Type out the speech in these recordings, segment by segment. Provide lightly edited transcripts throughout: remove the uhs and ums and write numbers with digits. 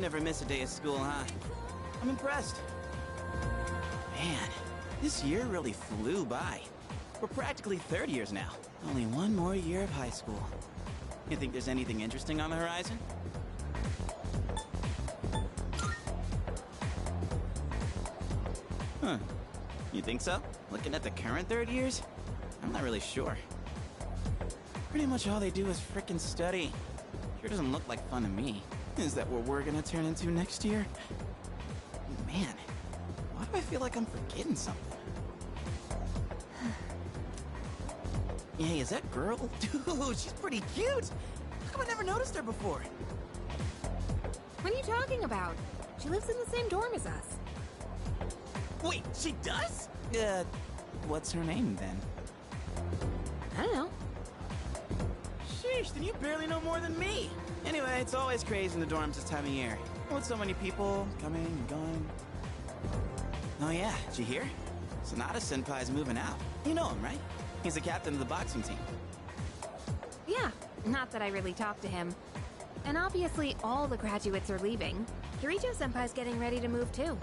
Never miss a day of school, huh? I'm impressed. Man, this year really flew by. We're practically third years now. Only one more year of high school. You think there's anything interesting on the horizon? Huh. You think so? Looking at the current third years? I'm not really sure. Pretty much all they do is frickin' study. Sure doesn't look like fun to me. Is that what we're gonna turn into next year? Man, why do I feel like I'm forgetting something? Hey, is that girl? Dude, she's pretty cute! How come I never noticed her before? What are you talking about? She lives in the same dorm as us. Wait, she does? What's her name then? I don't know. Sheesh, then you barely know more than me! Anyway, it's always crazy in the dorms this time of year. With so many people coming and going. Oh yeah, did you hear? Sonata-senpai's moving out. You know him, right? He's the captain of the boxing team. Yeah, not that I really talked to him. And obviously all the graduates are leaving. Kirijo-senpai's getting ready to move too.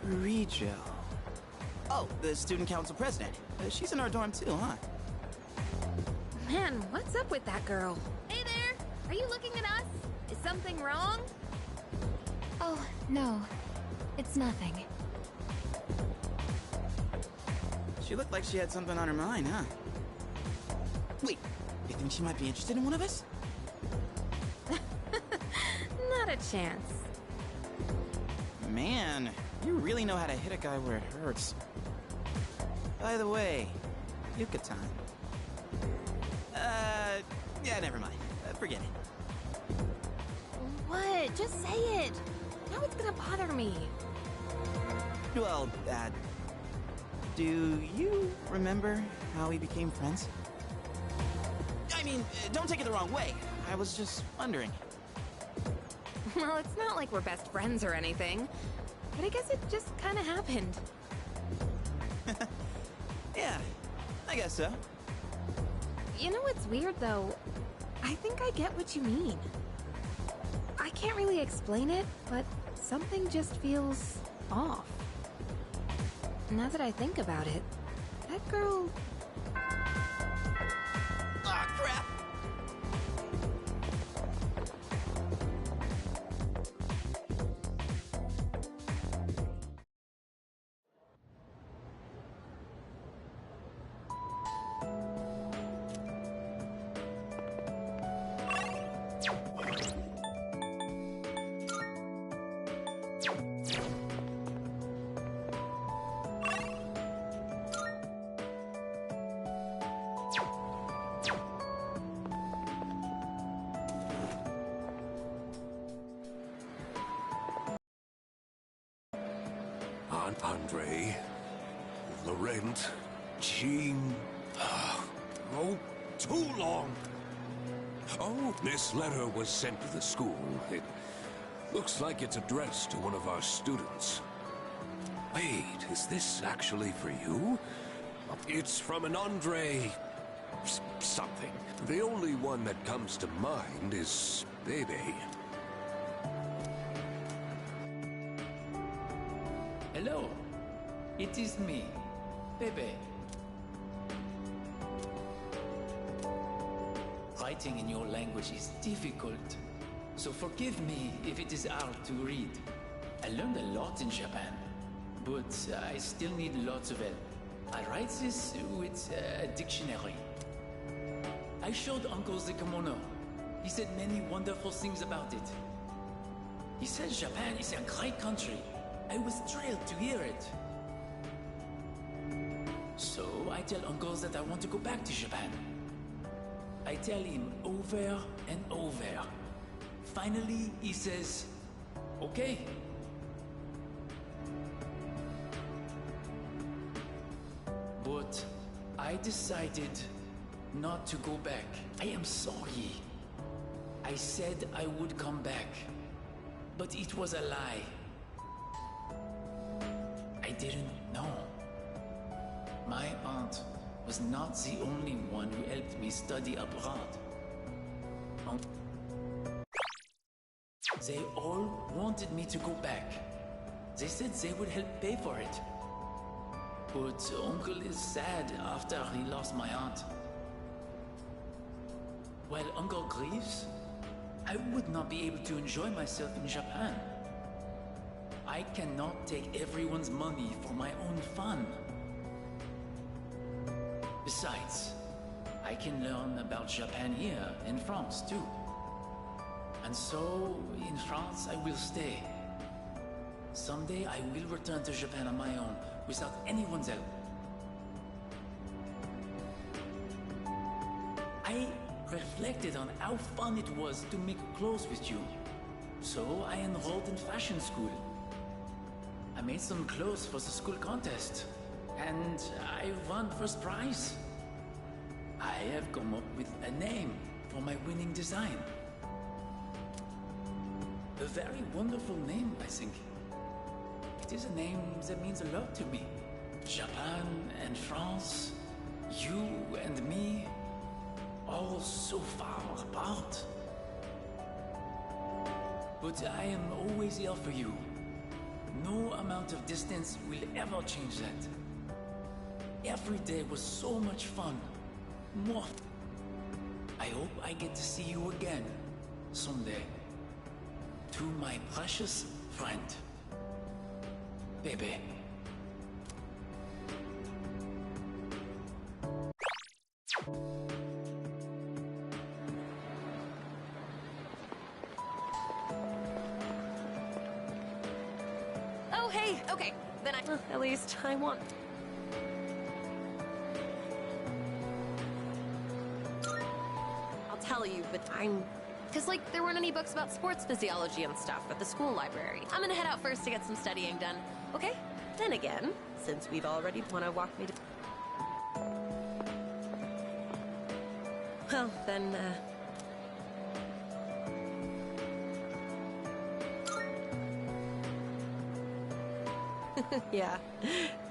Kirijo. Oh, the student council president. She's in our dorm too, huh? Man, what's up with that girl? Hey there! Are you looking at us? Is something wrong? Oh, no. It's nothing. She looked like she had something on her mind, huh? Wait, you think she might be interested in one of us? Not a chance. Man, you really know how to hit a guy where it hurts. By the way, Yuka-tan. Yeah, never mind. Forget it. What? Just say it. Now it's gonna bother me. Well, do you remember how we became friends? I mean, don't take it the wrong way. I was just wondering. Well, it's not like we're best friends or anything. But I guess it just kinda happened. Yeah, I guess so. You know what's weird, though? I think I get what you mean. I can't really explain it, but something just feels off. Now that I think about it, that girl... Ah, crap! Aunt Andre, Laurent, Jean. Oh, too long. Oh, this letter was sent to the school. It looks like it's addressed to one of our students. Wait, is this actually for you? It's from an Andre... something. The only one that comes to mind is Bebe. Hello, it is me, Bebe. Writing in your language is difficult, so forgive me if it is hard to read. I learned a lot in Japan, but I still need lots of help. I write this with a dictionary. I showed Uncle the kimono. He said many wonderful things about it. He says Japan is a great country. I was thrilled to hear it. So I tell Uncle that I want to go back to Japan. I tell him over and over. Finally, he says, okay. But I decided not to go back. I am sorry. I said I would come back, but it was a lie. I didn't know. My aunt was not the only one who helped me study abroad. They all wanted me to go back. They said they would help pay for it. But Uncle is sad after he lost my aunt. While Uncle grieves, I would not be able to enjoy myself in Japan. I cannot take everyone's money for my own fun. Besides, I can learn about Japan here in France too. And so, in France, I will stay. Someday I will return to Japan on my own, without anyone's help. I reflected on how fun it was to make clothes with you. So I enrolled in fashion school. I made some clothes for the school contest, and I won first prize. I have come up with a name for my winning design. A very wonderful name, I think. It is a name that means a lot to me. Japan and France, you and me, all so far apart. But I am always here for you. No amount of distance will ever change that. Every day was so much fun. More. I hope I get to see you again someday. To my precious friend, Bebe. Oh, hey, okay. Then at least I want... I'll tell you, but I'm... Because, like, there weren't any books about sports physiology and stuff at the school library. I'm gonna head out first to get some studying done, okay? Then again, since we've already wanna walk me to... Well, then, yeah,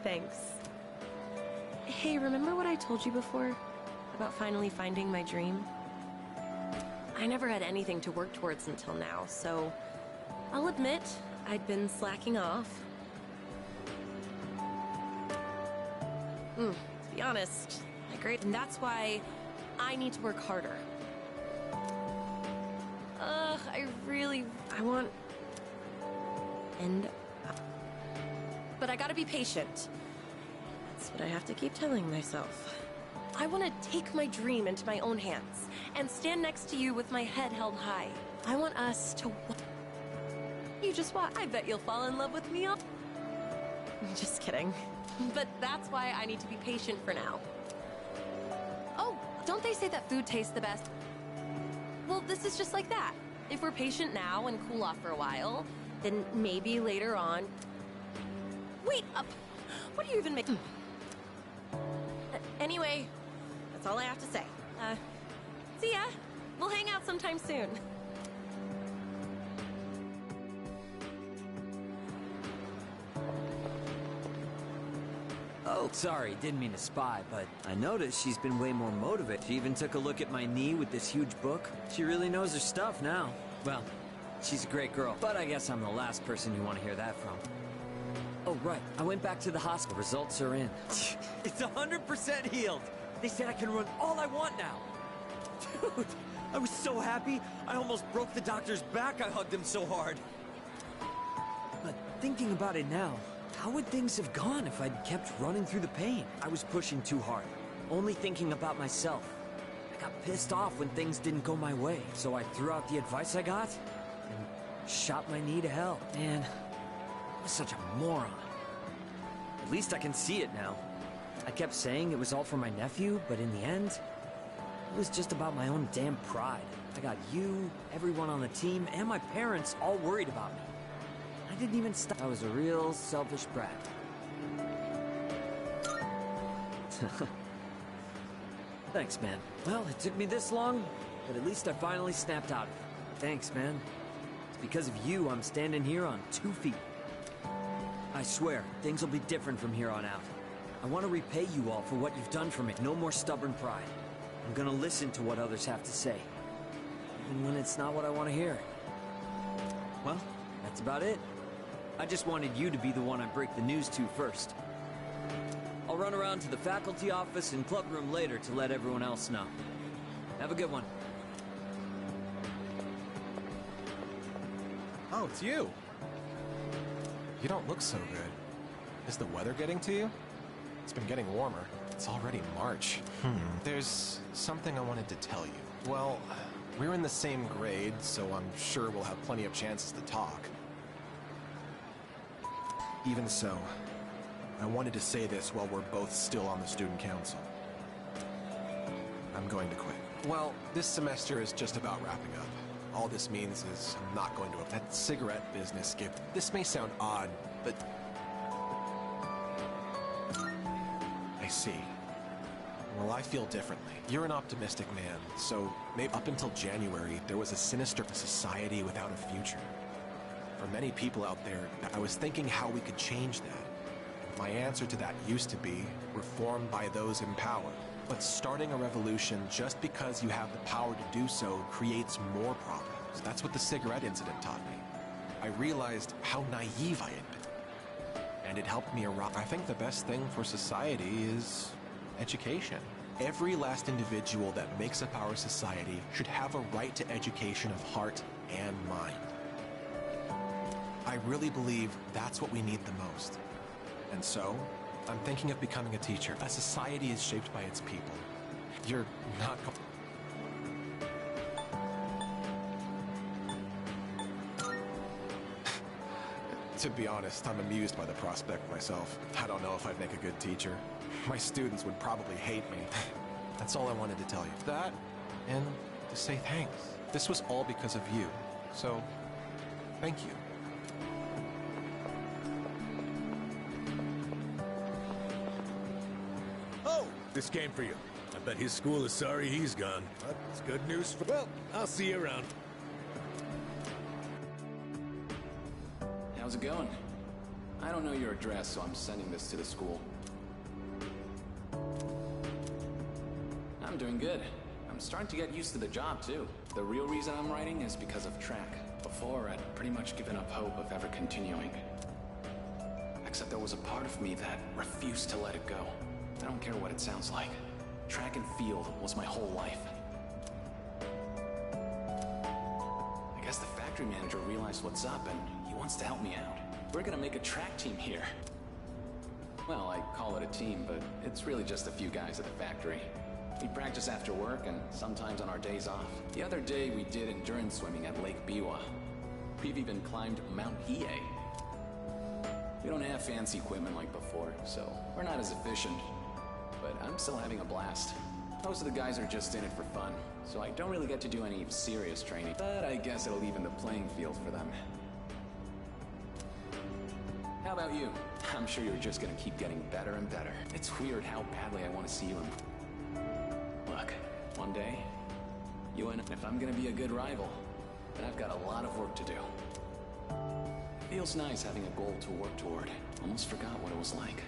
thanks. Hey, remember what I told you before? About finally finding my dream? I never had anything to work towards until now, so I'll admit I'd been slacking off. To be honest, and that's why I need to work harder. I want... But I gotta be patient. That's what I have to keep telling myself. I want to take my dream into my own hands and stand next to you with my head held high. I want us to... You just watch. I bet you'll fall in love with me. Just kidding. But that's why I need to be patient for now. Oh, don't they say that food tastes the best? Well, this is just like that. If we're patient now and cool off for a while, then maybe later on... Wait up! What do you even make... Anyway, that's all I have to say. See ya! We'll hang out sometime soon. Oh, sorry, didn't mean to spy, but I noticed she's been way more motivated. She even took a look at my knee with this huge book. She really knows her stuff now. Well, she's a great girl, but I guess I'm the last person you want to hear that from. Oh, right. I went back to the hospital. Results are in. It's 100% healed. They said I can run all I want now. Dude, I was so happy. I almost broke the doctor's back. I hugged him so hard. But thinking about it now, how would things have gone if I'd kept running through the pain? I was pushing too hard, only thinking about myself. I got pissed off when things didn't go my way, so I threw out the advice I got and shot my knee to hell. Man, I was such a moron. At least I can see it now. I kept saying it was all for my nephew, but in the end, it was just about my own damn pride. I got you, everyone on the team, and my parents all worried about me. I didn't even stop. I was a real selfish brat. Thanks, man. Well, it took me this long, but at least I finally snapped out of it. Thanks, man. It's because of you I'm standing here on 2 feet. I swear, things will be different from here on out. I want to repay you all for what you've done for me. No more stubborn pride. I'm gonna listen to what others have to say, even when it's not what I want to hear. Well, that's about it. I just wanted you to be the one I break the news to first. I'll run around to the faculty office and club room later to let everyone else know. Have a good one. Oh, it's you. You don't look so good. Is the weather getting to you? It's been getting warmer. It's already March. There's something I wanted to tell you. Well, we're in the same grade, so I'm sure we'll have plenty of chances to talk. Even so, I wanted to say this while we're both still on the student council. I'm going to quit. Well, this semester is just about wrapping up. All this means is I'm not going to that cigarette business gig. This may sound odd, but I see. Well, I feel differently. You're an optimistic man, so maybe up until January, there was a sinister society without a future. For many people out there, I was thinking how we could change that. My answer to that used to be reform by those in power. But starting a revolution just because you have the power to do so creates more problems. That's what the cigarette incident taught me. I realized how naive I had been. And it helped me arrive. I think the best thing for society is education. Every last individual that makes up our society should have a right to education of heart and mind. I really believe that's what we need the most. And so, I'm thinking of becoming a teacher. A society is shaped by its people. You're not... To be honest, I'm amused by the prospect myself. I don't know if I'd make a good teacher. My students would probably hate me. That's all I wanted to tell you. That, and to say thanks. This was all because of you. So, thank you. This came for you. I bet his school is sorry he's gone. But it's good news for... Well, I'll see you around. How's it going? I don't know your address, so I'm sending this to the school. I'm doing good. I'm starting to get used to the job, too. The real reason I'm writing is because of track. Before, I'd pretty much given up hope of ever continuing. Except there was a part of me that refused to let it go. I don't care what it sounds like. Track and field was my whole life. I guess the factory manager realized what's up and he wants to help me out. We're gonna make a track team here. Well, I call it a team, but it's really just a few guys at the factory. We practice after work and sometimes on our days off. The other day we did endurance swimming at Lake Biwa. We've even climbed Mount Hiei. We don't have fancy equipment like before, so we're not as efficient. But I'm still having a blast. Most of the guys are just in it for fun, so I don't really get to do any serious training. But I guess it'll even the playing field for them. How about you? I'm sure you're just gonna keep getting better and better. It's weird how badly I want to see you in... Look, one day, you and if I'm gonna be a good rival, then I've got a lot of work to do. Feels nice having a goal to work toward. Almost forgot what it was like.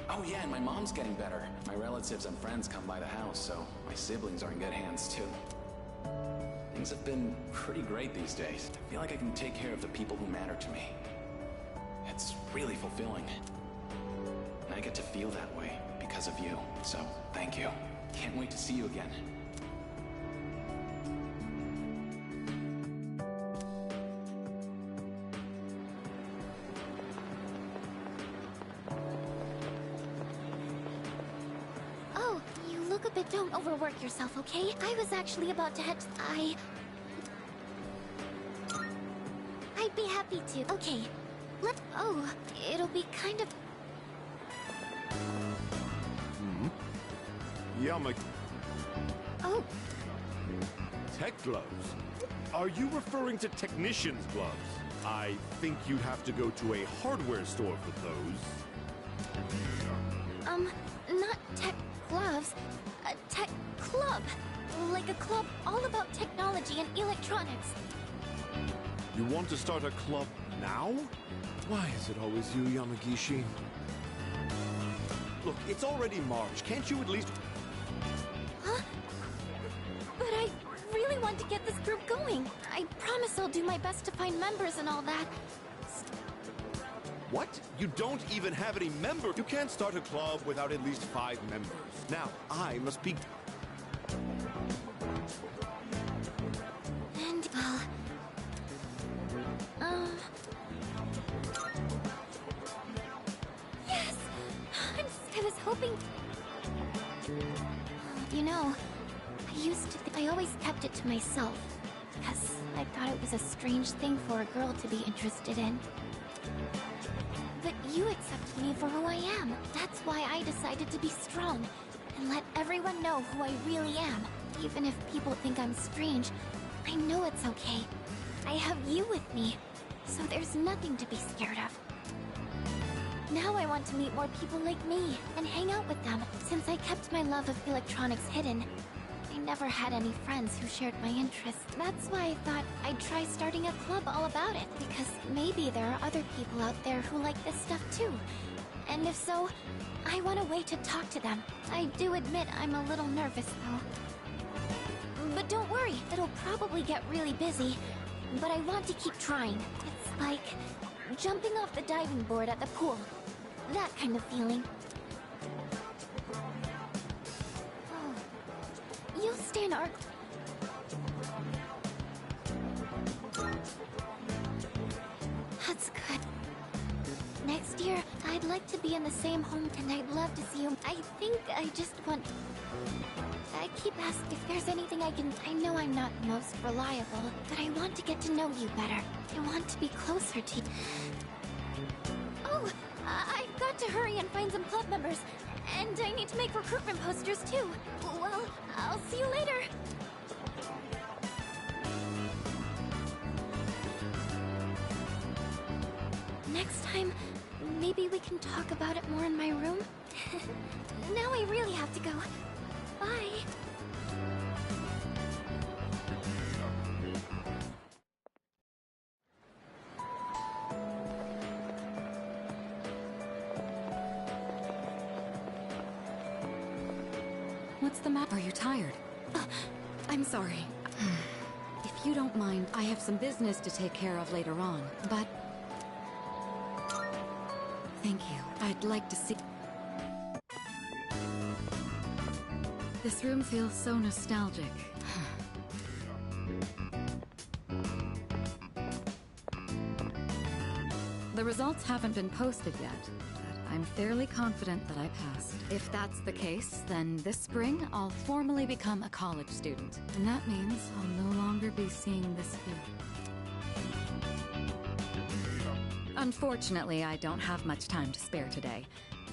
Oh yeah, and my mom's getting better. My relatives and friends come by the house, so my siblings are in good hands too. Things have been pretty great these days. I feel like I can take care of the people who matter to me. It's really fulfilling. And I get to feel that way because of you, so thank you. Can't wait to see you again. But don't overwork yourself, okay? I was actually about to head to... I'd be happy to. Okay. Oh, it'll be kind of... Yamagi... Oh. Tech gloves? Are you referring to technician's gloves? I think you'd have to go to a hardware store for those. Not tech gloves. A tech club. Like a club all about technology and electronics. You want to start a club now? Why is it always you, Yamagishi? Look, it's already March. Can't you at least... Huh? But I really want to get this group going. I promise I'll do my best to find members and all that. What? You don't even have any members? You can't start a club without at least 5 members. Now, I must be... And, yes! I was hoping... You know, I always kept it to myself, because I thought it was a strange thing for a girl to be interested in. But you accepted me for who I am. That's why I decided to be strong, and let everyone know who I really am. Even if people think I'm strange, I know it's okay. I have you with me, so there's nothing to be scared of. Now I want to meet more people like me, and hang out with them, since I kept my love of electronics hidden. I never had any friends who shared my interests. That's why I thought I'd try starting a club all about it, because maybe there are other people out there who like this stuff too. And if so, I want a way to talk to them. I do admit I'm a little nervous though. But don't worry, it'll probably get really busy. But I want to keep trying. It's like jumping off the diving board at the pool. That kind of feeling. You'll stay in our... That's good. Next year, I'd like to be in the same home, and I'd love to see you. I think I just want... I keep asking if there's anything I can... I know I'm not most reliable, but I want to get to know you better. I want to be closer to you. Oh, I've got to hurry and find some club members. And I need to make recruitment posters too. Well, I'll see you later. Next time, maybe we can talk about it more in my room. Now I really have to go. Bye. What's the matter? Are you tired? I'm sorry. If you don't mind, I have some business to take care of later on, but... Thank you. I'd like to see... This room feels so nostalgic. The results haven't been posted yet, but I'm fairly confident that I passed. If that's the case, then this spring I'll formally become a college student. And that means I'll no longer be seeing this view. Unfortunately, I don't have much time to spare today.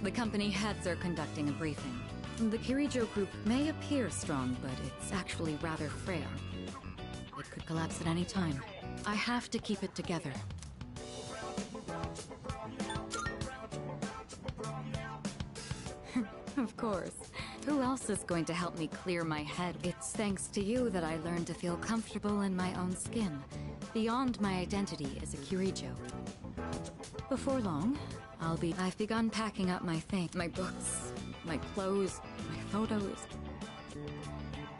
The company heads are conducting a briefing. The Kirijo group may appear strong, but it's actually rather frail. It could collapse at any time. I have to keep it together. Of course. Who else is going to help me clear my head? It's thanks to you that I learned to feel comfortable in my own skin, beyond my identity as a Kirijo. Before long, I've begun packing up my things, my books, my clothes, my photos.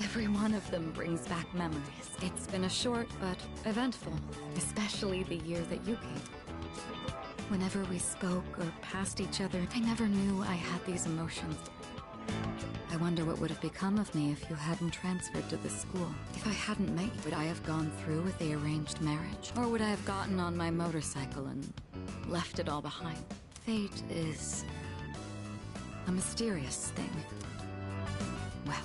Every one of them brings back memories. It's been a short but eventful, especially the year that you came. Whenever we spoke or passed each other, I never knew I had these emotions. I wonder what would have become of me if you hadn't transferred to this school. If I hadn't met you, would I have gone through with the arranged marriage? Or would I have gotten on my motorcycle and left it all behind? Fate is a mysterious thing. Well,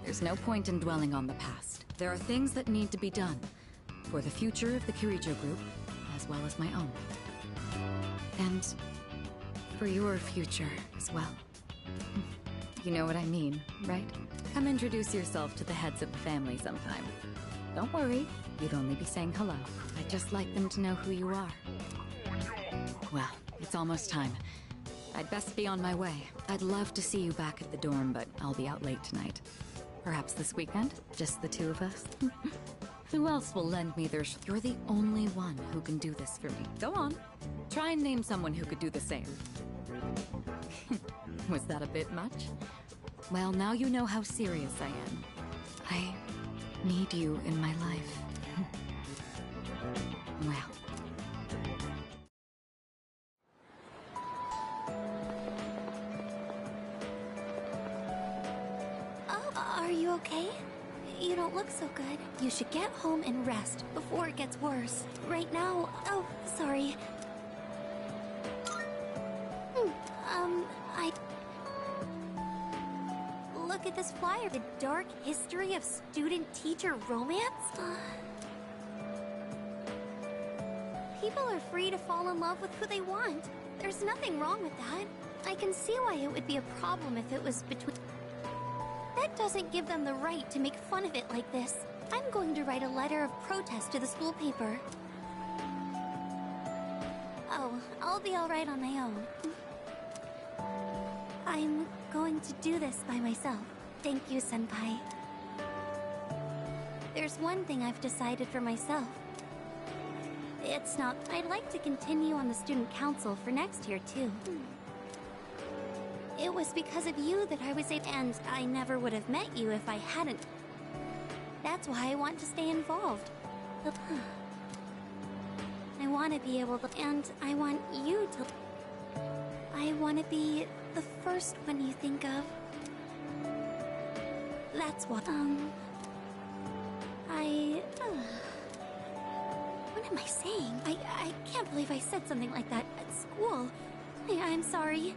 there's no point in dwelling on the past. There are things that need to be done for the future of the Kirijo group, as well as my own. And for your future as well. You know what I mean, right? Come introduce yourself to the heads of the family sometime. Don't worry, you'd only be saying hello. I'd just like them to know who you are. Well, it's almost time. I'd best be on my way. I'd love to see you back at the dorm, but I'll be out late tonight. Perhaps this weekend? Just the two of us? Who else will lend me their You're the only one who can do this for me. Go on. Try and name someone who could do the same. Was that a bit much? Well, now you know how serious I am. need you in my life. Well. Oh, are you okay? You don't look so good. You should get home and rest before it gets worse. Right now... Oh, sorry. Look at this flyer. The dark history of student-teacher romance? People are free to fall in love with who they want. There's nothing wrong with that. I can see why it would be a problem if it was between... That doesn't give them the right to make fun of it like this. I'm going to write a letter of protest to the school paper. Oh, I'll be alright on my own. I'm going to do this by myself. Thank you, Senpai. There's one thing I've decided for myself. It's not... I'd like to continue on the student council for next year, too. It was because of you that I was able... And I never would have met you if I hadn't. That's why I want to stay involved. I want to be able to... And I want you to... I want to be the first one you think of. That's what... What am I saying? I can't believe I said something like that at school. I'm sorry.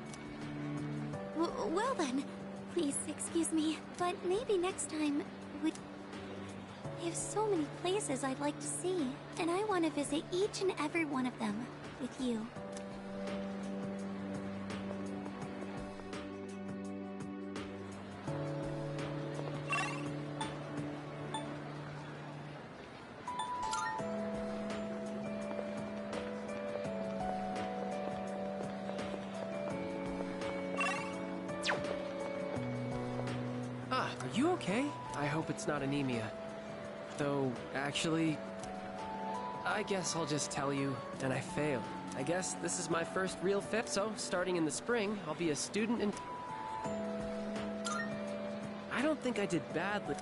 Well then, please excuse me, but maybe next time would... I have so many places I'd like to see, and I want to visit each and every one of them with you. Are you okay? I hope it's not anemia. Though, actually... I guess I'll just tell you, and I failed. I guess this is my first real fit, so starting in the spring, I'll be a student in... I don't think I did badly.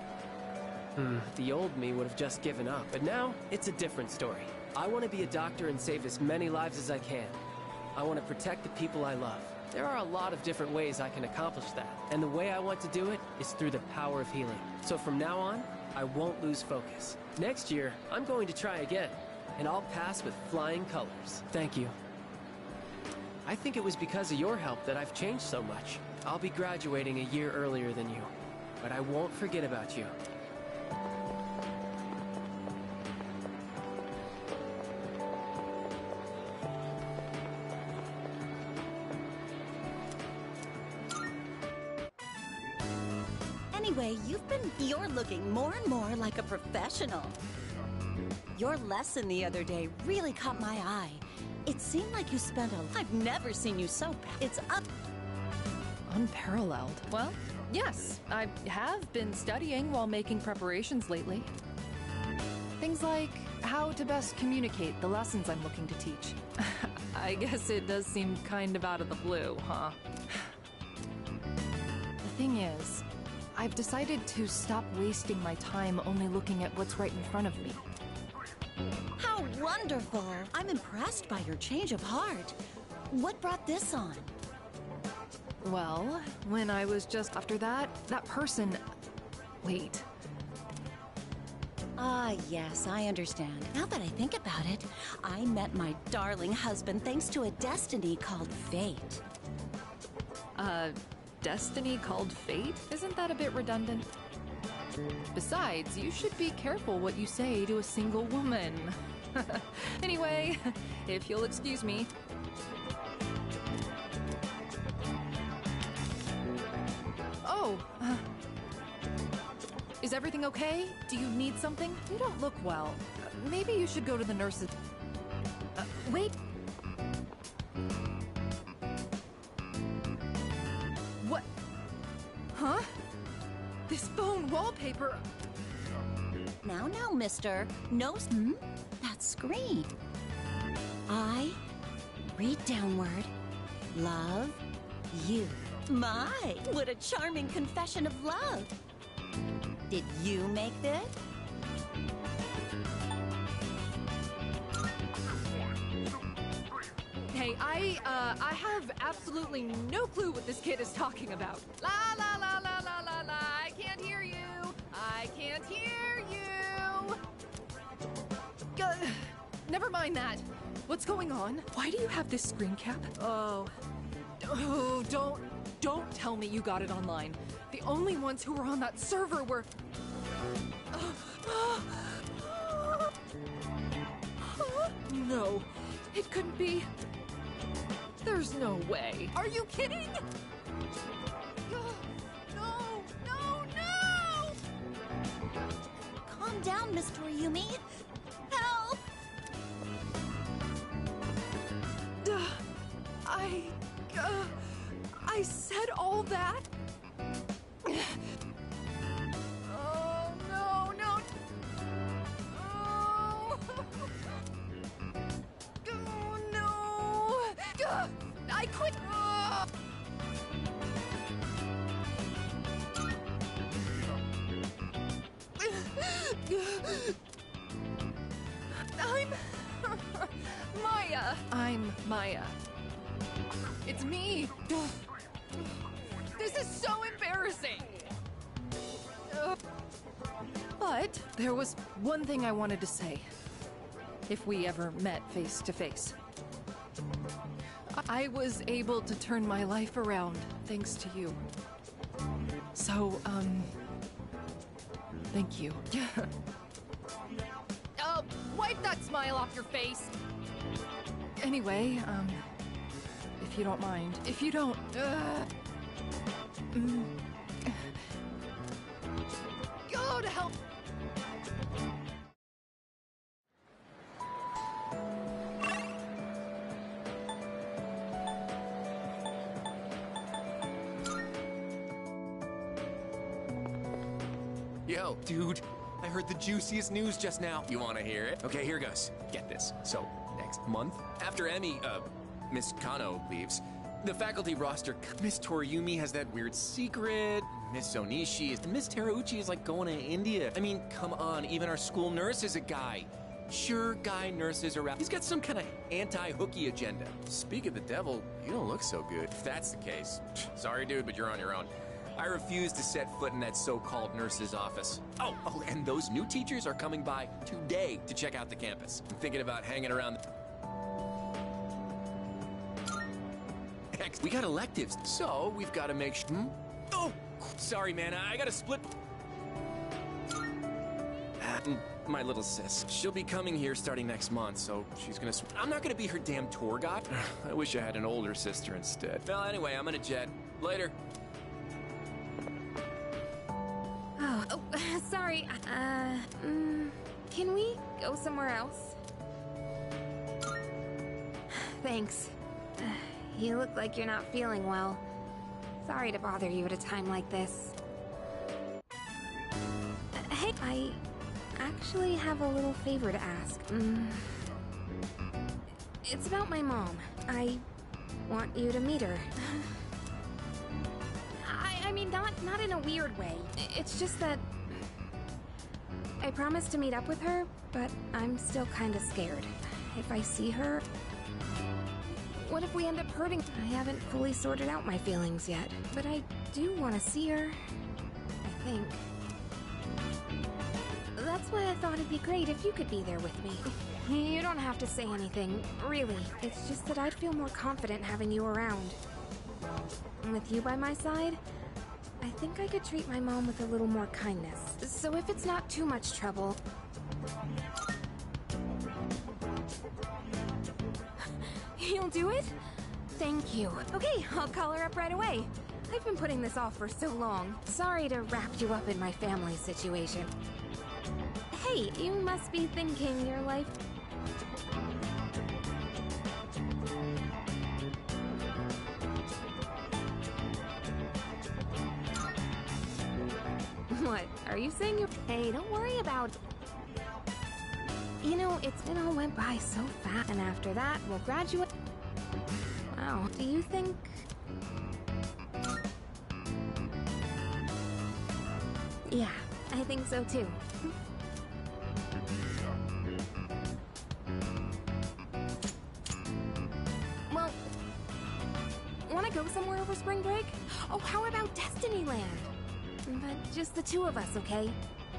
The old me would have just given up, but now, it's a different story. I want to be a doctor and save as many lives as I can. I want to protect the people I love. There are a lot of different ways I can accomplish that, and the way I want to do it is through the power of healing. So from now on, I won't lose focus. Next year, I'm going to try again, and I'll pass with flying colors. Thank you. I think it was because of your help that I've changed so much. I'll be graduating a year earlier than you, but I won't forget about you. Anyway, you're looking more and more like a professional. Your lesson the other day really caught my eye. It seemed like you spent I've never seen you so... It's up... Unparalleled. Well, yes, I have been studying while making preparations lately. Things like how to best communicate the lessons I'm looking to teach. I guess it does seem kind of out of the blue, huh? The thing is, I've decided to stop wasting my time only looking at what's right in front of me. How wonderful! I'm impressed by your change of heart. What brought this on? Well, when I was just after that person... Wait. Ah, yes, I understand. Now that I think about it, I met my darling husband thanks to a destiny called fate. Destiny called fate? Isn't that a bit redundant? Besides, you should be careful what you say to a single woman. Anyway, if you'll excuse me. Oh, is everything okay? Do you need something? You don't look well. Maybe you should go to the nurses. Wait. What? Huh? This phone wallpaper... Now, mister. No... That screen. I read downward. Love you. My, what a charming confession of love. Did you make this? me. I have absolutely no clue what this kid is talking about. La la la la la la la. I can't hear you. I can't hear you. Never mind that. What's going on? Why do you have this screen cap? Oh, don't tell me you got it online. The only ones who were on that server were... No, it couldn't be. There's no way. Are you kidding? No, no, no! Calm down, Miss Toriumi. Help! I said all that? Oh, no, no. Oh, oh no. I quit. Maya. I'm Maya. It's me. This is so embarrassing. But there was one thing I wanted to say. If we ever met face to face. I was able to turn my life around thanks to you. So, thank you. Wipe that smile off your face. Anyway, if you don't mind. If you don't, go to hell. Yo, dude, I heard the juiciest news just now. You want to hear it? Okay, here goes. Get this. So, next month, after Miss Kano leaves, the faculty roster, Miss Toriumi has that weird secret, Miss Onishi, Miss Terauchi is like going to India. I mean, come on, even our school nurse is a guy. Sure, guy nurses around. He's got some kind of anti-hooky agenda. Speak of the devil, you don't look so good. If that's the case, sorry dude, but you're on your own. I refuse to set foot in that so-called nurse's office. Oh, and those new teachers are coming by today to check out the campus. I'm thinking about hanging around. Heck, we got electives, so we've got to make sure. Oh, sorry, man, I got to split. My little sis. She'll be coming here starting next month, so she's gonna... I'm not gonna be her damn tour guide. I wish I had an older sister instead. Well, anyway, I'm gonna jet. Later. Oh, sorry. Can we go somewhere else? Thanks. You look like you're not feeling well. Sorry to bother you at a time like this. Hey, I actually have a little favor to ask. It's about my mom. I want you to meet her. I mean, not in a weird way. It's just that I promised to meet up with her, but I'm still kind of scared. If I see her, what if we end up hurting? I haven't fully sorted out my feelings yet, but I do want to see her, I think. That's why I thought it'd be great if you could be there with me. You don't have to say anything, really. It's just that I'd feel more confident having you around. With you by my side, I think I could treat my mom with a little more kindness. So if it's not too much trouble... You'll do it? Thank you. Okay, I'll call her up right away. I've been putting this off for so long. Sorry to wrap you up in my family situation. Hey, you must be thinking your life... What? Are you saying you're... Hey, don't worry about... You know, it all went by so fast, and after that, we'll graduate... Wow, do you think... Yeah, I think so too. Well, go somewhere over spring break? Oh, how about Destinyland? But just the two of us, okay?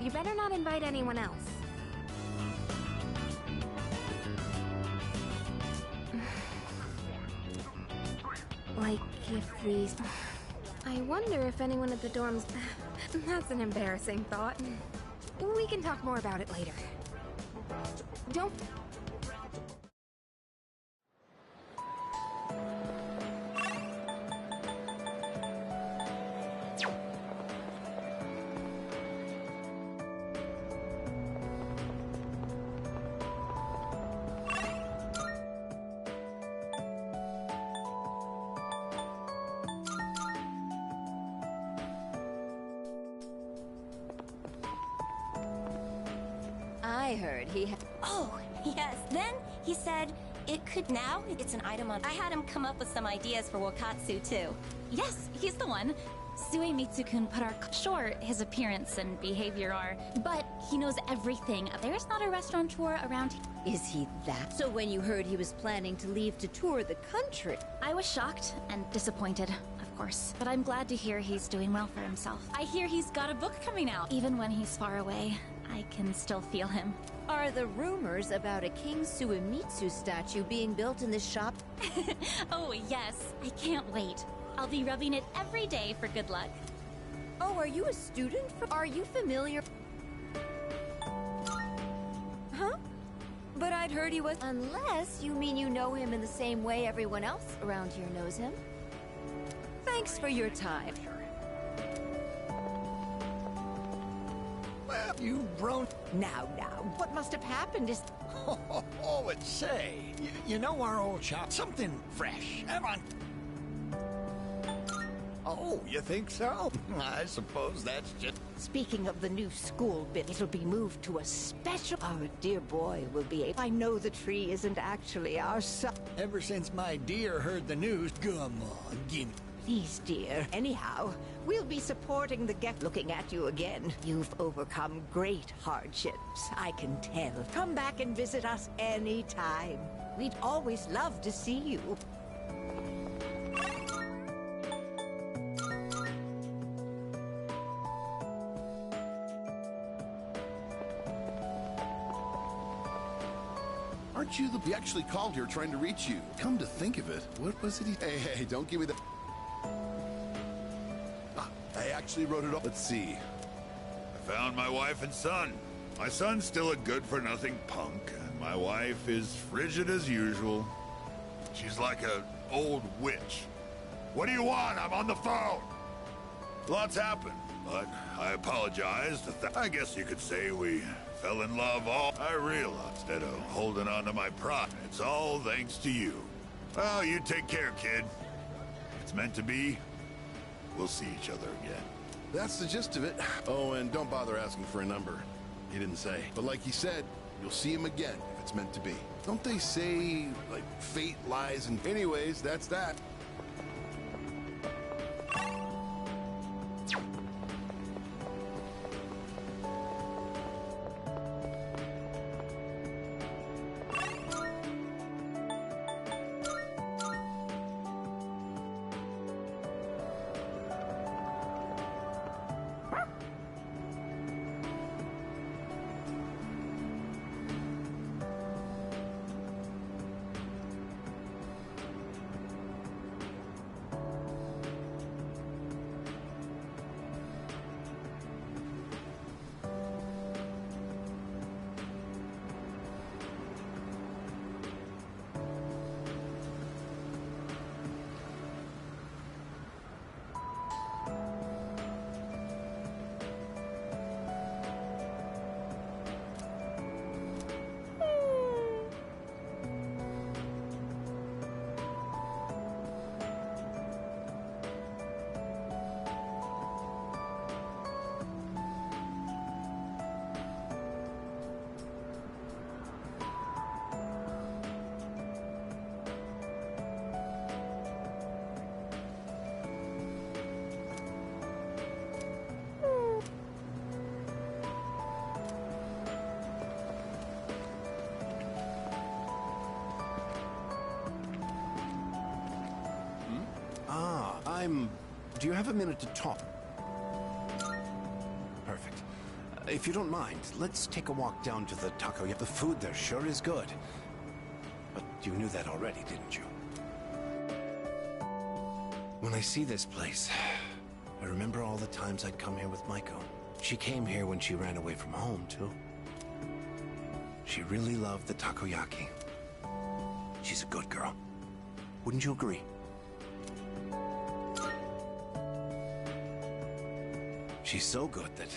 You better not invite anyone else. Like, if we... I wonder if anyone at the dorms... That's an embarrassing thought. We can talk more about it later. Don't... I heard he had... Oh, yes. Then he said it could... Now it's an item on... I had him come up with some ideas for Wakatsu, too. Yes, he's the one. Suemitsu-kun put our... Sure, his appearance and behavior are... But he knows everything. There's not a restaurateur around here. Is he that? So when you heard he was planning to leave to tour the country... I was shocked and disappointed, of course. But I'm glad to hear he's doing well for himself. I hear he's got a book coming out. Even when he's far away, I can still feel him. Are the rumors about a King Suemitsu statue being built in this shop? Oh, yes. I can't wait. I'll be rubbing it every day for good luck. Oh, are you a student? Are you familiar? Huh? But I'd heard he was... Unless you mean you know him in the same way everyone else around here knows him. Thanks for your time. Well, you've grown... Now, what must have happened is... Oh, it's say, you know our old shop? Something fresh. Come on. Oh, you think so? I suppose that's just... Speaking of the new school bit, it'll be moved to a special... Our dear boy will be able... I know the tree isn't actually our son. Ever since my dear heard the news, come on, gimme. Please, dear. Anyhow, we'll be supporting the guest. Looking at you again. You've overcome great hardships, I can tell. Come back and visit us anytime. We'd always love to see you. Aren't you the... He actually called here trying to reach you. Come to think of it, what was it he... Hey, don't give me that... I actually wrote it up. Let's see. I found my wife and son. My son's still a good-for-nothing punk, and my wife is frigid as usual. She's like an old witch. What do you want? I'm on the phone. Lots happened, but I apologize. I guess you could say we fell in love all... I realized, instead of holding on to my pride, it's all thanks to you. Well, you take care, kid. If it's meant to be, we'll see each other again. That's the gist of it. Oh, and don't bother asking for a number. He didn't say. But like he said, you'll see him again if it's meant to be. Don't they say, like, fate lies in... Anyways, that's that. Do you have a minute to talk? Perfect. If you don't mind, let's take a walk down to the taco. The food there sure is good. But you knew that already, didn't you? When I see this place, I remember all the times I'd come here with Maiko. She came here when she ran away from home, too. She really loved the takoyaki. She's a good girl. Wouldn't you agree? She's so good that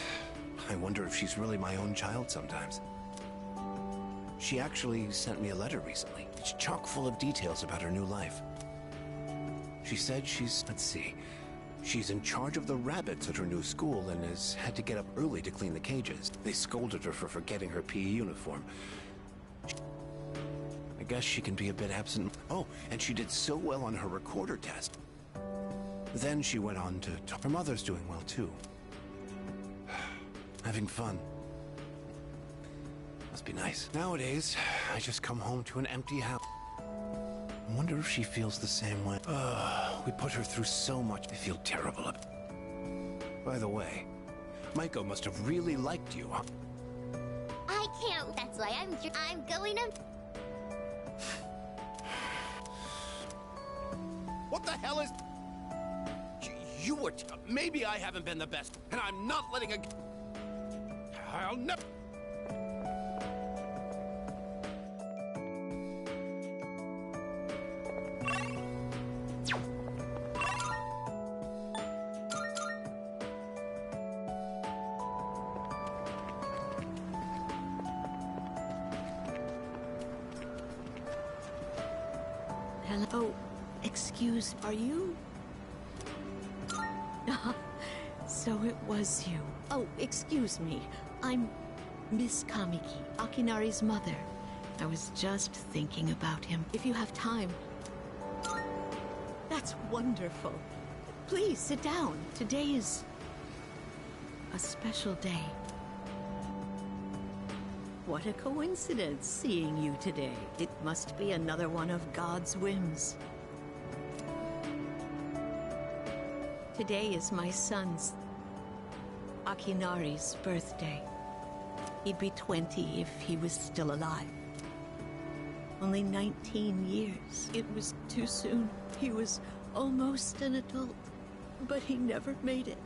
I wonder if she's really my own child sometimes. She actually sent me a letter recently. It's chock full of details about her new life. She said she's in charge of the rabbits at her new school and has had to get up early to clean the cages. They scolded her for forgetting her PE uniform. I guess she can be a bit absent. Oh, and she did so well on her recorder test. Then she went on to talk. Her mother's doing well, too. Having fun. Must be nice. Nowadays, I just come home to an empty house. I wonder if she feels the same way. We put her through so much. I feel terrible. By the way, Maiko must have really liked you, huh? I can't. That's why I'm going to... What the hell is... You were... Maybe I haven't been the best, and I'm not letting a... I'll never... Hello? Oh, excuse, are you? So it was you. Oh, excuse me. I'm Miss Kamiki, Akinari's mother. I was just thinking about him. If you have time. That's wonderful. Please sit down. Today is a special day. What a coincidence seeing you today. It must be another one of God's whims. Today is my son's, Akinari's, birthday. He'd be 20 if he was still alive. Only 19 years. It was too soon. He was almost an adult, but he never made it.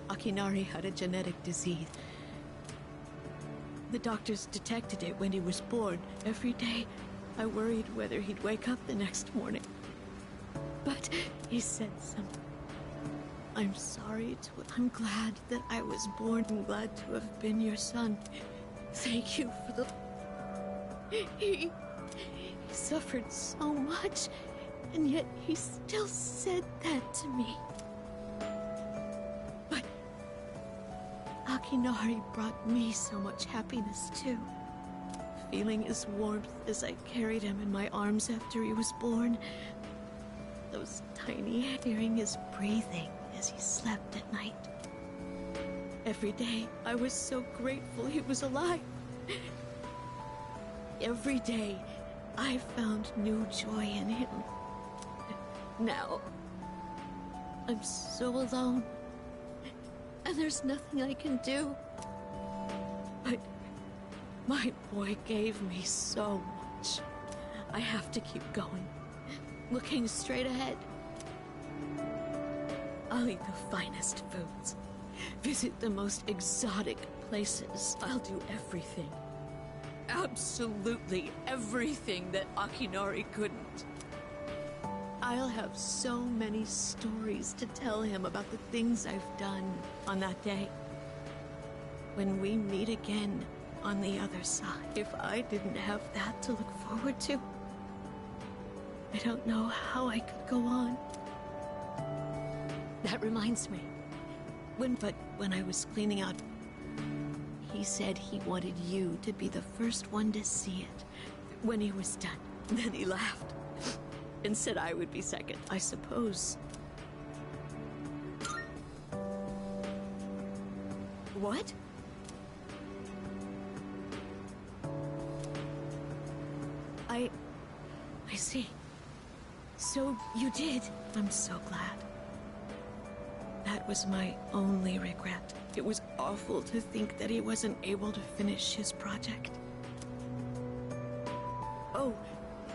Akinari had a genetic disease. The doctors detected it when he was born. Every day, I worried whether he'd wake up the next morning. But he said something. I'm sorry I'm glad that I was born. I'm glad to have been your son. Thank you for the... He suffered so much, and yet he still said that to me. But Akinari brought me so much happiness, too. Feeling his warmth as I carried him in my arms after he was born. Those tiny, hearing his breathing as he slept at night. Every day, I was so grateful he was alive. Every day, I found new joy in him. Now, I'm so alone, and there's nothing I can do. But my boy gave me so much. I have to keep going. Looking straight ahead. I'll eat the finest foods. Visit the most exotic places. I'll do everything. Absolutely everything that Akinari couldn't. I'll have so many stories to tell him about the things I've done on that day. When we meet again on the other side. If I didn't have that to look forward to, I don't know how I could go on. That reminds me. When I was cleaning out, he said he wanted you to be the first one to see it when he was done. Then he laughed and said I would be second. I suppose. What? I see. So you did. I'm so glad. That was my only regret. It was awful to think that he wasn't able to finish his project. Oh,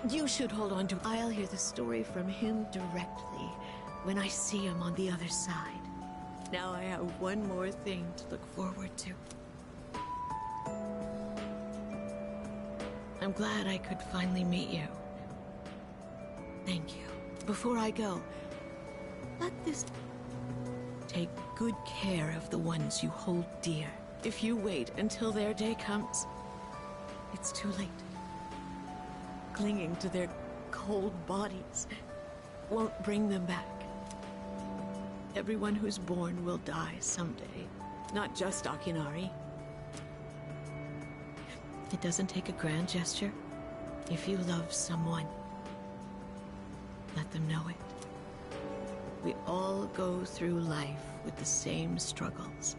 you should hold on to... I'll hear the story from him directly when I see him on the other side. Now I have one more thing to look forward to. I'm glad I could finally meet you. Thank you. Before I go, let this... Take good care of the ones you hold dear. If you wait until their day comes, it's too late. Clinging to their cold bodies won't bring them back. Everyone who's born will die someday, not just Akinari. It doesn't take a grand gesture. If you love someone, let them know it. We all go through life with the same struggles,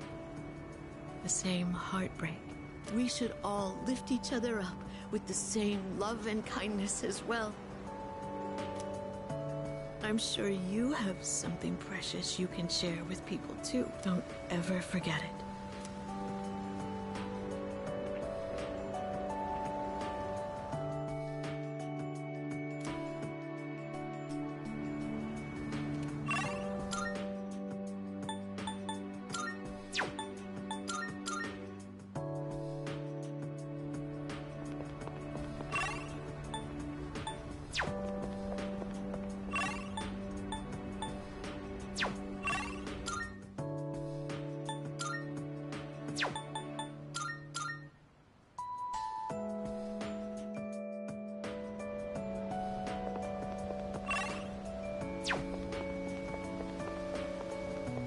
the same heartbreak. We should all lift each other up with the same love and kindness as well. I'm sure you have something precious you can share with people too. Don't ever forget it.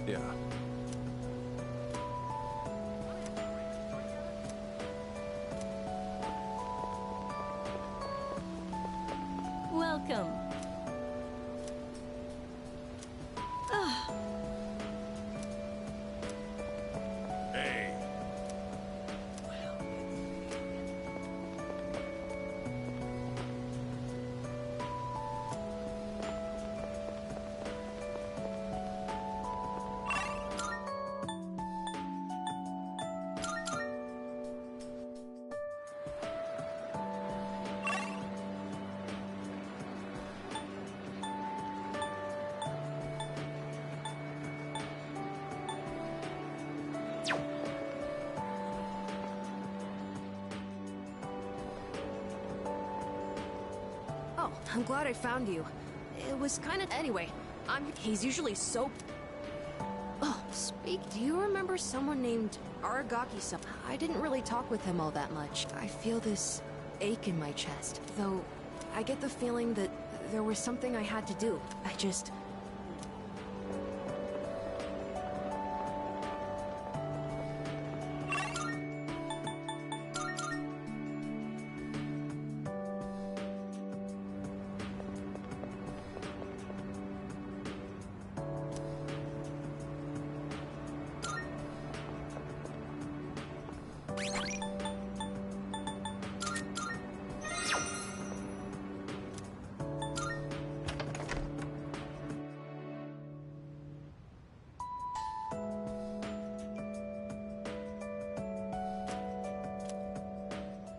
Yeah. Welcome. Hey. Oh, I'm glad I found you. It was kind of... Anyway, he's usually so... Oh, do you remember someone named Aragaki-sama? I didn't really talk with him all that much. I feel this ache in my chest, though I get the feeling that there was something I had to do. I just...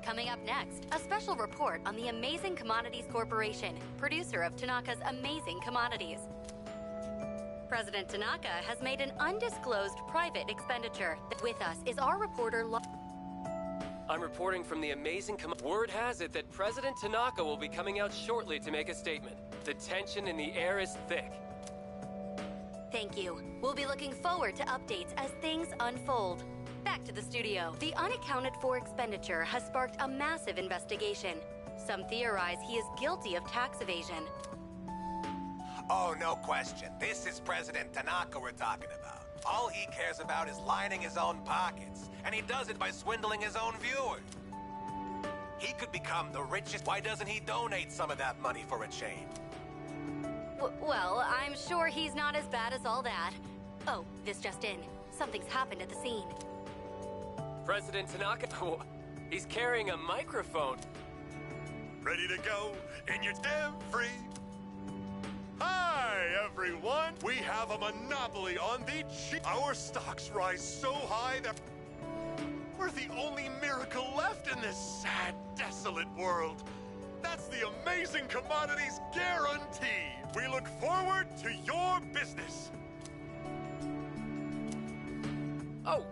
Coming up next, a special report on the Amazing Commodities Corporation, producer of Tanaka's Amazing Commodities. President Tanaka has made an undisclosed private expenditure. With us is our reporter I'm reporting from the Amazing Word has it that President Tanaka will be coming out shortly to make a statement. The tension in the air is thick. Thank you. We'll be looking forward to updates as things unfold. Back to the studio. The unaccounted for expenditure has sparked a massive investigation. Some theorize he is guilty of tax evasion. Oh, no question. This is President Tanaka we're talking about. All he cares about is lining his own pockets, and he does it by swindling his own viewers. He could become the richest. Why doesn't he donate some of that money for a change? Well, I'm sure he's not as bad as all that. Oh, this just in. Something's happened at the scene. President Tanaka, he's carrying a microphone. Ready to go, and you're damn free. Hi, everyone! We have a monopoly on the cheap. Our stocks rise so high that we're the only miracle left in this sad, desolate world. That's the Amazing Commodities guarantee. We look forward to your business. Oh.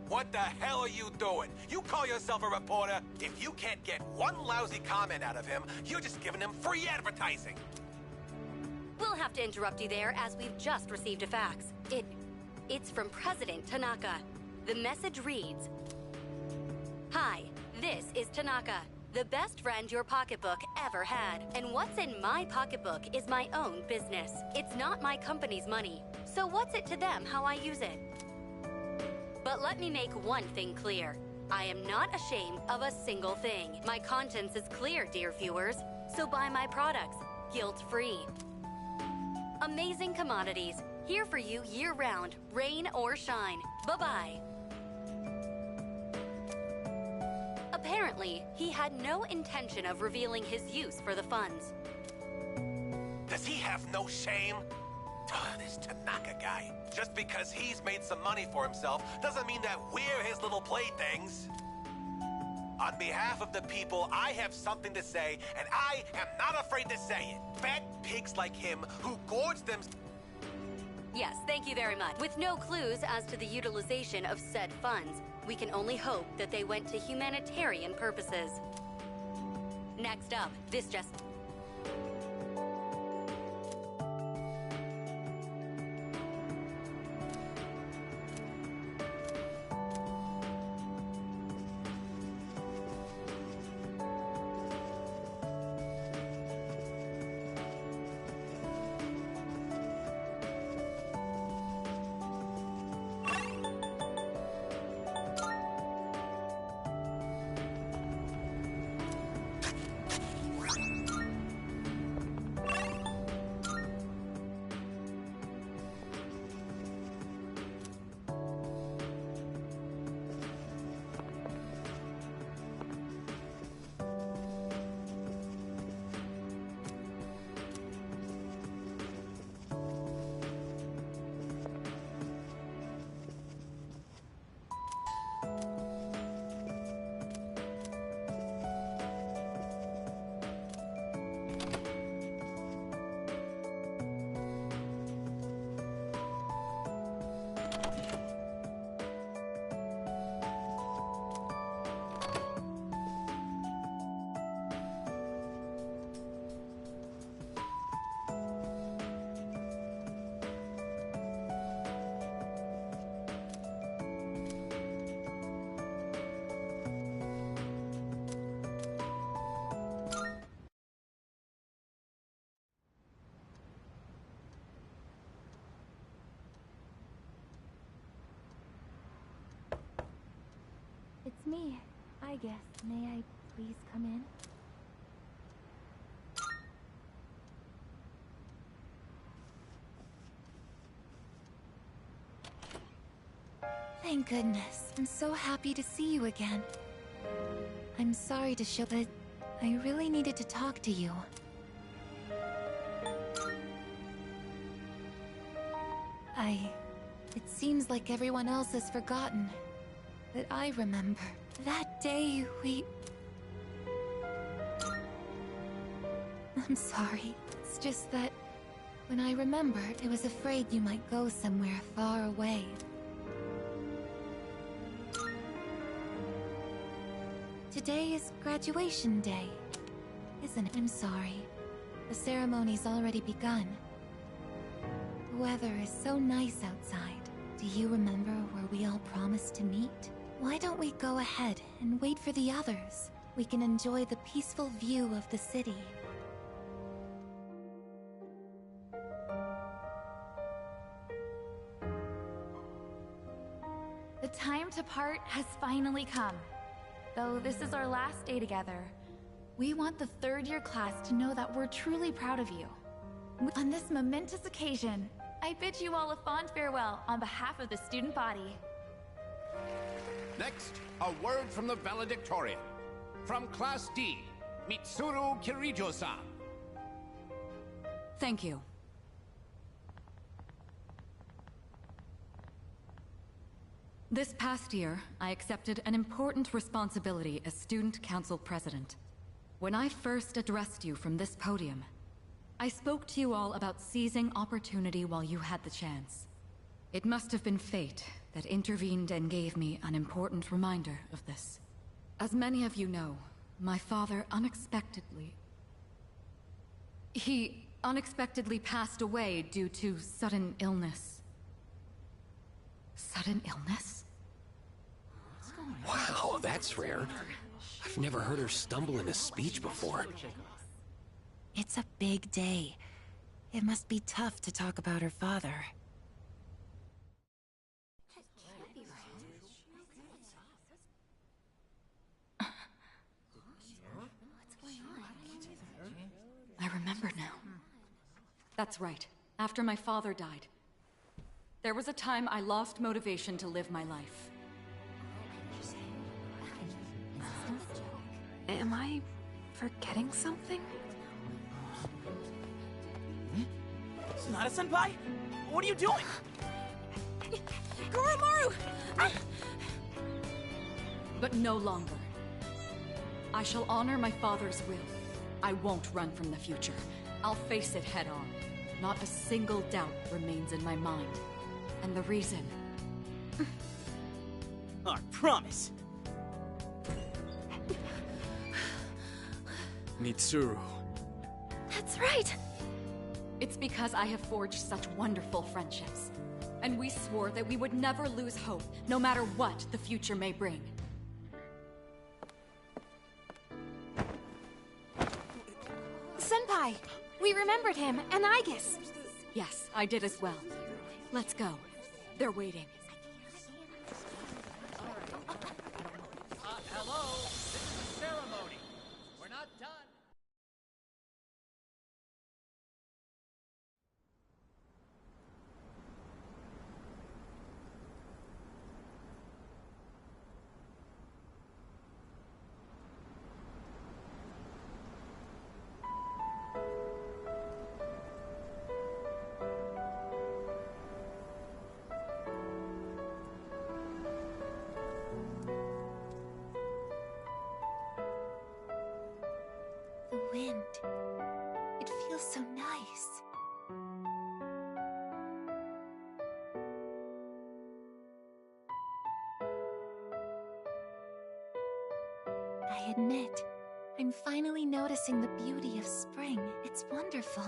What the hell are you doing? You call yourself a reporter? If you can't get one lousy comment out of him, you're just giving him free advertising. We'll have to interrupt you there as we've just received a fax. It's from President Tanaka. The message reads, "Hi, this is Tanaka, the best friend your pocketbook ever had. And what's in my pocketbook is my own business. It's not my company's money. So what's it to them how I use it? But let me make one thing clear. I am not ashamed of a single thing. My conscience is clear, dear viewers. So buy my products, guilt-free. Amazing Commodities, here for you year-round, rain or shine. Bye-bye." Apparently, he had no intention of revealing his use for the funds. Does he have no shame? This Tanaka guy. Just because he's made some money for himself doesn't mean that we're his little playthings. On behalf of the people, I have something to say, and I am not afraid to say it. Fat pigs like him who gorge them... Yes, thank you very much. With no clues as to the utilization of said funds, we can only hope that they went to humanitarian purposes. Next up, this just... It's me, I guess. May I please come in? Thank goodness. I'm so happy to see you again. I'm sorry to show, but I really needed to talk to you. It seems like everyone else has forgotten. But I remember. That day, I'm sorry. It's just that when I remembered, I was afraid you might go somewhere far away. Today is graduation day, isn't it? I'm sorry. The ceremony's already begun. The weather is so nice outside. Do you remember where we all promised to meet? Why don't we go ahead and wait for the others? We can enjoy the peaceful view of the city. The time to part has finally come. Though this is our last day together, we want the third-year class to know that we're truly proud of you. On this momentous occasion, I bid you all a fond farewell on behalf of the student body. Next, a word from the valedictorian. From Class D, Mitsuru Kirijo-san. Thank you. This past year, I accepted an important responsibility as Student Council President. When I first addressed you from this podium, I spoke to you all about seizing opportunity while you had the chance. It must have been fate that intervened and gave me an important reminder of this. As many of you know, my father He unexpectedly passed away due to sudden illness. Sudden illness? Wow, that's rare. I've never heard her stumble in a speech before. It's a big day. It must be tough to talk about her father. I remember now. That's right. After my father died, there was a time I lost motivation to live my life. Am I forgetting something? Sonata-senpai? What are you doing? Goromaru! But no longer. I shall honor my father's will. I won't run from the future. I'll face it head on. Not a single doubt remains in my mind. And the reason... I promise. Mitsuru. That's right! It's because I have forged such wonderful friendships. And we swore that we would never lose hope, no matter what the future may bring. Senpai! We remembered him, and Aigis! Yes, I did as well. Let's go. They're waiting. Hello? This is a ceremony. We're not done. The wind. It feels so nice. I admit, I'm finally noticing the beauty of spring. It's wonderful.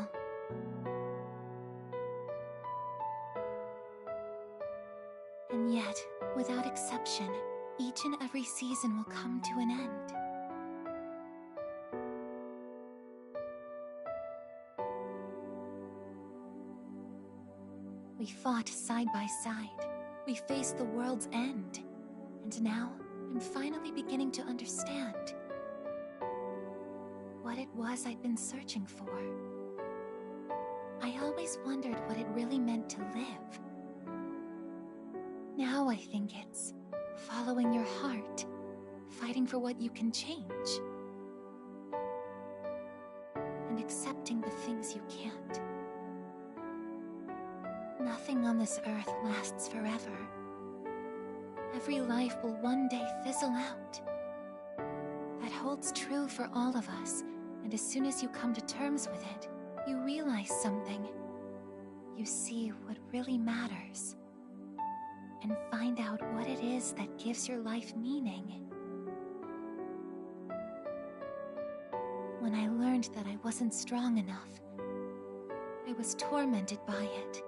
And yet, without exception, each and every season will come to an end. We fought side by side. We faced the world's end. And now, I'm finally beginning to understand what it was I'd been searching for. I always wondered what it really meant to live. Now I think it's following your heart, fighting for what you can change, and accepting the things you can't. Nothing on this earth lasts forever. Every life will one day fizzle out. That holds true for all of us, and as soon as you come to terms with it, you realize something. You see what really matters, and find out what it is that gives your life meaning. When I learned that I wasn't strong enough, I was tormented by it.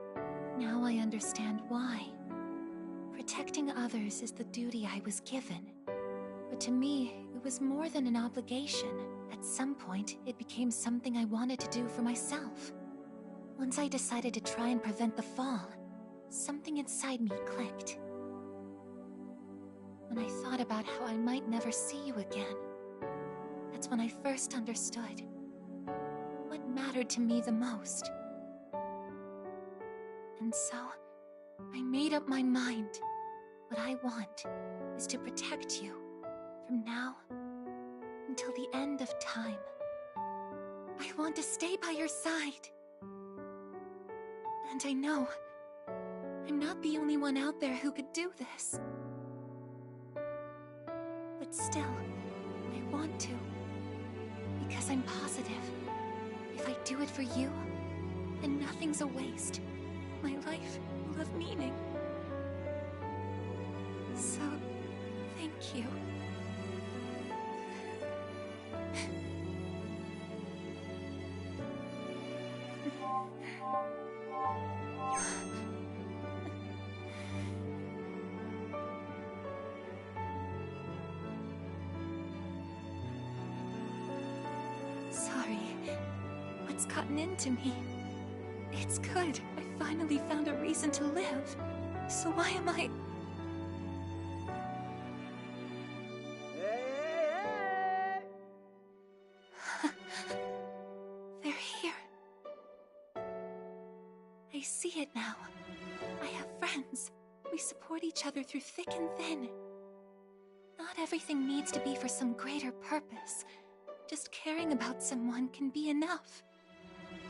Now I understand why. Protecting others is the duty I was given. But to me, it was more than an obligation. At some point, it became something I wanted to do for myself. Once I decided to try and prevent the fall, something inside me clicked. When I thought about how I might never see you again, that's when I first understood what mattered to me the most. And so, I made up my mind. What I want is to protect you from now until the end of time. I want to stay by your side. And I know I'm not the only one out there who could do this. But still, I want to. Because I'm positive. If I do it for you, then nothing's a waste. My life will have meaning. So, thank you. Sorry. What's gotten into me? It's good. I finally found a reason to live. So why am I... They're here. I see it now. I have friends. We support each other through thick and thin. Not everything needs to be for some greater purpose. Just caring about someone can be enough.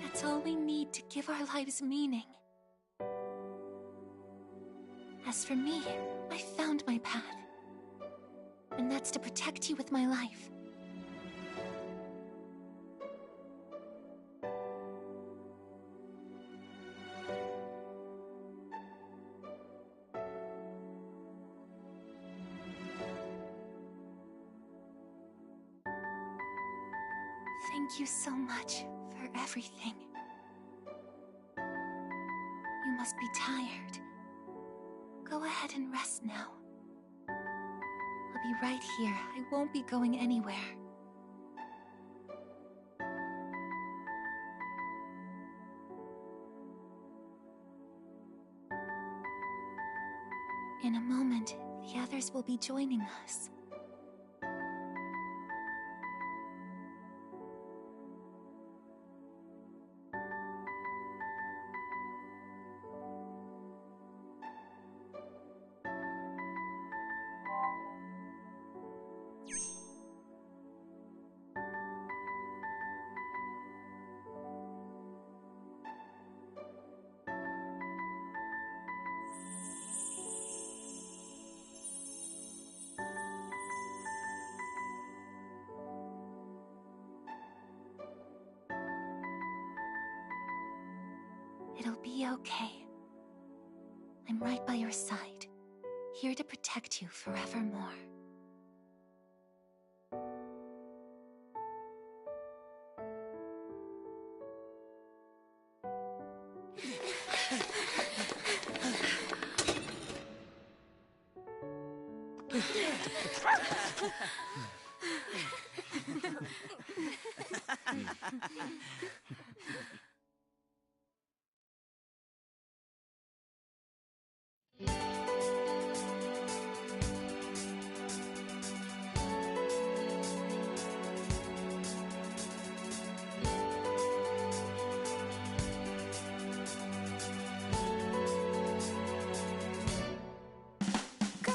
That's all we need to give our lives meaning. As for me, I found my path. And that's to protect you with my life. Thank you so much for everything. You must be tired. Go ahead and rest now. I'll be right here. I won't be going anywhere. In a moment, the others will be joining us. It'll be okay. I'm right by your side, here to protect you forevermore. Go